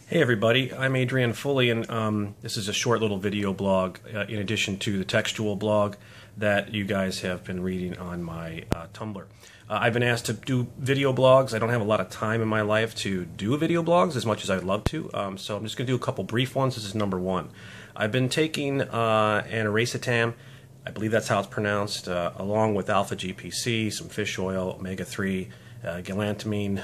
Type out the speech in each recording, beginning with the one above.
Hey everybody, I'm Adrian Foley, and this is a short little video blog in addition to the textual blog that you guys have been reading on my Tumblr. I've been asked to do video blogs. I don't have a lot of time in my life to do video blogs as much as I'd love to, so I'm just going to do a couple brief ones. This is number one. I've been taking aniracetam, I believe that's how it's pronounced, along with alpha-GPC, some fish oil, omega-3, galantamine.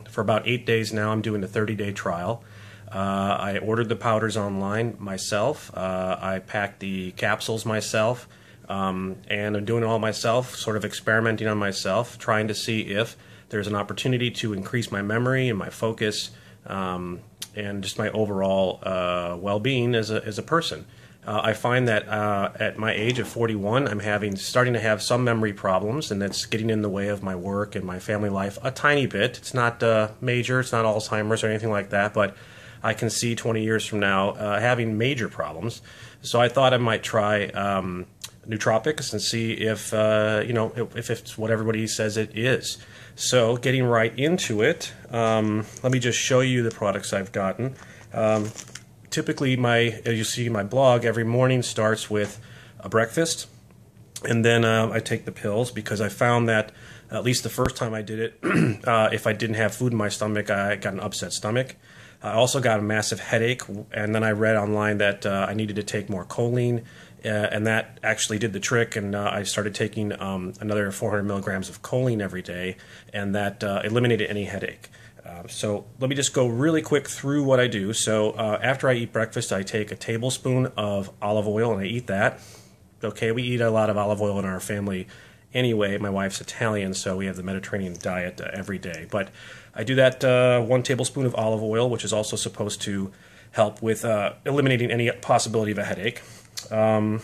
For about 8 days now. I'm doing a 30-day trial. I ordered the powders online myself. I packed the capsules myself, and I'm doing it all myself, sort of experimenting on myself, trying to see if there's an opportunity to increase my memory and my focus, and just my overall well-being as a person. I find that at my age of 41, I'm starting to have some memory problems, and that's getting in the way of my work and my family life a tiny bit. It's not major, it's not Alzheimer's or anything like that, but I can see 20 years from now having major problems. So I thought I might try Nootropics and see if if it's what everybody says it is. So getting right into it, let me just show you the products I've gotten. Typically, as you see in my blog, every morning starts with a breakfast, and then I take the pills because I found that, at least the first time I did it, if I didn't have food in my stomach, I got an upset stomach. I also got a massive headache, and then I read online that I needed to take more choline, and that actually did the trick, and I started taking another 400 milligrams of choline every day, and that eliminated any headache. So let me just go really quick through what I do. So after I eat breakfast, I take a tablespoon of olive oil and I eat that. Okay, we eat a lot of olive oil in our family anyway. My wife's Italian, so we have the Mediterranean diet every day. But I do that 1 tablespoon of olive oil, which is also supposed to help with eliminating any possibility of a headache. And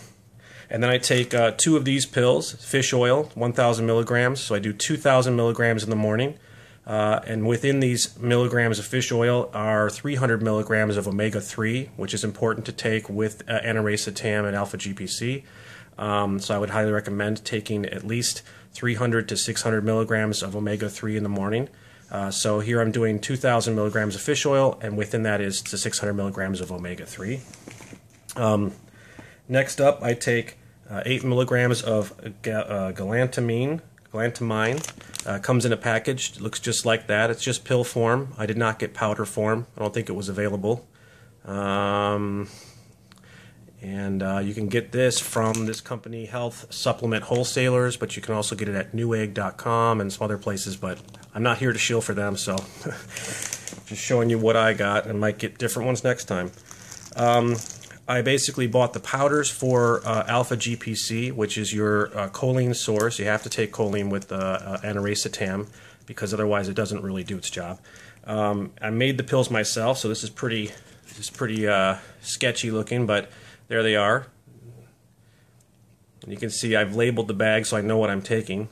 then I take 2 of these pills, fish oil, 1,000 milligrams. So I do 2,000 milligrams in the morning. And within these milligrams of fish oil are 300 milligrams of omega-3, which is important to take with aniracetam and alpha-GPC. So I would highly recommend taking at least 300 to 600 milligrams of omega-3 in the morning. So here I'm doing 2,000 milligrams of fish oil, and within that is the 600 milligrams of omega-3. Next up, I take 8 milligrams of galantamine. Comes in a package. It looks just like that. It's just pill form. I did not get powder form. I don't think it was available. And you can get this from this company, Health Supplement Wholesalers, but you can also get it at newegg.com and some other places, but I'm not here to shill for them, so just showing you what I got, and might get different ones next time. I basically bought the powders for alpha-GPC, which is your choline source. You have to take choline with aniracetam because otherwise it doesn't really do its job. I made the pills myself, so this is pretty sketchy looking, but there they are. And you can see I've labeled the bag so I know what I'm taking.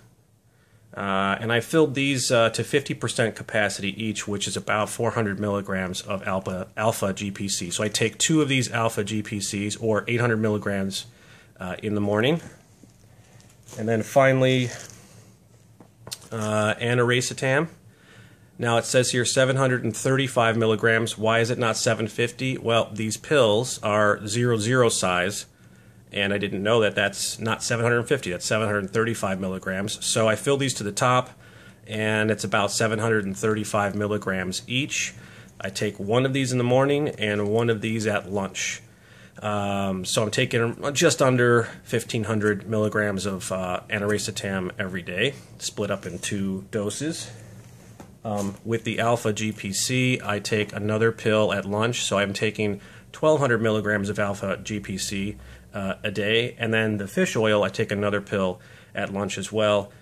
And I filled these to 50% capacity each, which is about 400 milligrams of alpha-GPC. So I take 2 of these alpha-GPCs, or 800 milligrams, in the morning. And then finally, aniracetam. Now it says here 735 milligrams. Why is it not 750? Well, these pills are 00 size. And I didn't know that that's not 750, that's 735 milligrams. So I fill these to the top, and it's about 735 milligrams each. I take 1 of these in the morning and 1 of these at lunch. So I'm taking just under 1,500 milligrams of aniracetam every day, split up in 2 doses. With the alpha-GPC, I take another pill at lunch, so I'm taking 1,200 milligrams of alpha-GPC a day, and then the fish oil, I take another pill at lunch as well,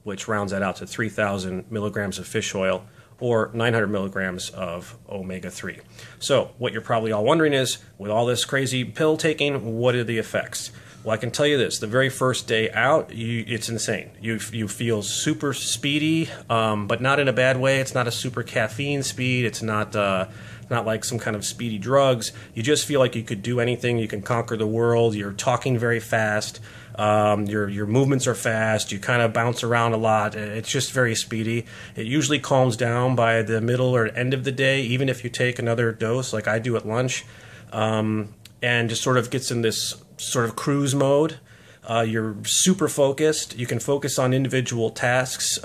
which rounds that out to 3,000 milligrams of fish oil, or 900 milligrams of omega-3. So what you're probably all wondering is, with all this crazy pill taking, what are the effects? Well, I can tell you this: the very first day out, it's insane. You feel super speedy, but not in a bad way. It's not a super caffeine speed. It's not like some kind of speedy drugs. You just feel like you could do anything. You can conquer the world. You're talking very fast. Your movements are fast. You kind of bounce around a lot. It's just very speedy. It usually calms down by the middle or end of the day, even if you take another dose, like I do at lunch, and just sort of gets in this sort of cruise mode. You're super focused. You can focus on individual tasks.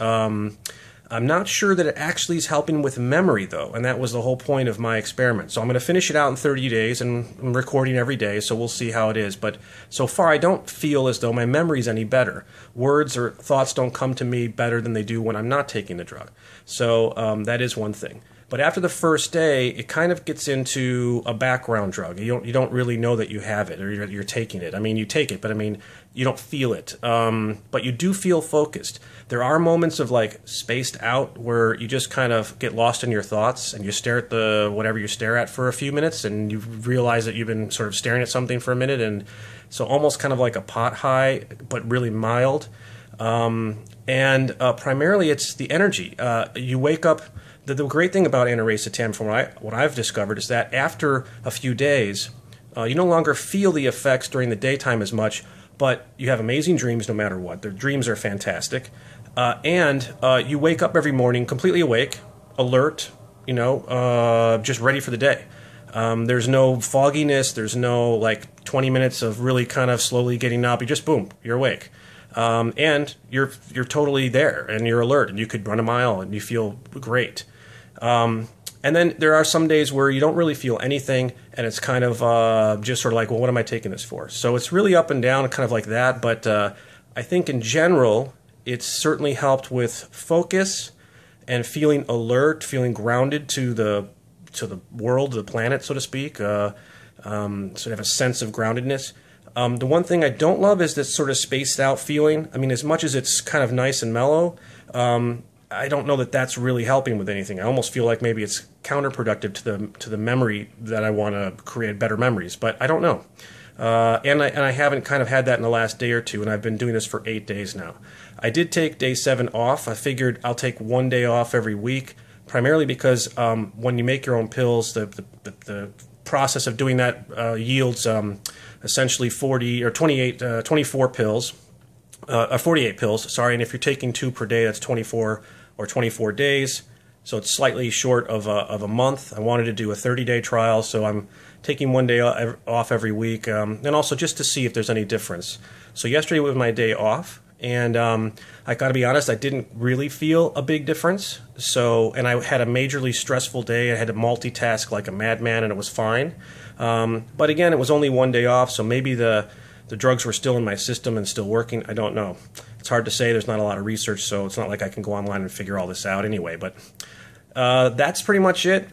I'm not sure that it actually is helping with memory, though, and that was the whole point of my experiment. So I'm going to finish it out in 30 days, and I'm recording every day, so we'll see how it is. But so far, I don't feel as though my memory's any better. Words or thoughts don't come to me better than they do when I'm not taking the drug. So that is one thing. But after the first day, it kind of gets into a background drug. You don't really know that you have it or you're taking it. I mean, you take it, but I mean, you don't feel it. But you do feel focused. There are moments of like spaced out where you just kind of get lost in your thoughts and you stare at the whatever you stare at for a few minutes and you realize that you've been sort of staring at something for a minute, and so almost kind of like a pot high, but really mild. Primarily it's the energy. You wake up. The great thing about aniracetam, from what I've discovered, is that after a few days, you no longer feel the effects during the daytime as much, but you have amazing dreams no matter what. The dreams are fantastic. And you wake up every morning completely awake, alert, just ready for the day. There's no fogginess. There's no like 20 minutes of really kind of slowly getting up. You just, boom, you're awake. And you're totally there and you're alert and you could run a mile and you feel great. And then there are some days where you don't really feel anything and it's kind of just sort of like, well, what am I taking this for? So it's really up and down, kind of like that. But I think in general, it's certainly helped with focus and feeling alert, feeling grounded to the world, the planet, so to speak. Sort of a sense of groundedness. The one thing I don't love is this sort of spaced out feeling. I mean, as much as it's kind of nice and mellow, I don't know that that's really helping with anything. I almost feel like maybe it's counterproductive to the memory that I want to create better memories, but I don't know. And I haven't kind of had that in the last day or two, and I've been doing this for 8 days now. I did take day 7 off. I figured I'll take 1 day off every week, primarily because when you make your own pills, the process of doing that yields essentially 40 or 24 pills, 48 pills, sorry, and if you're taking 2 per day, that's 24 or 24 days, so it's slightly short of a month. I wanted to do a 30-day trial, so I'm taking 1 day off every week, and also just to see if there's any difference. So yesterday was my day off, and I got to be honest, I didn't really feel a big difference. And I had a majorly stressful day. I had to multitask like a madman, and it was fine. But again, it was only 1 day off, so maybe the drugs were still in my system and still working. I don't know. It's hard to say. There's not a lot of research, so it's not like I can go online and figure all this out anyway. But that's pretty much it.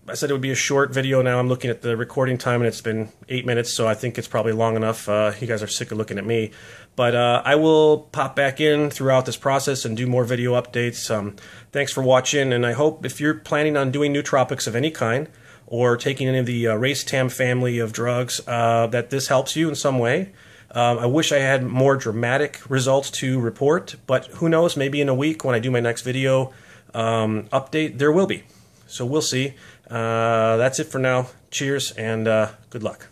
I said it would be a short video. Now I'm looking at the recording time, and it's been 8 minutes, so I think it's probably long enough. You guys are sick of looking at me. But I will pop back in throughout this process and do more video updates. Thanks for watching, and I hope if you're planning on doing nootropics of any kind or taking any of the racetam family of drugs, that this helps you in some way. I wish I had more dramatic results to report, but who knows, maybe in a week when I do my next video update, there will be. So we'll see. That's it for now. Cheers and good luck.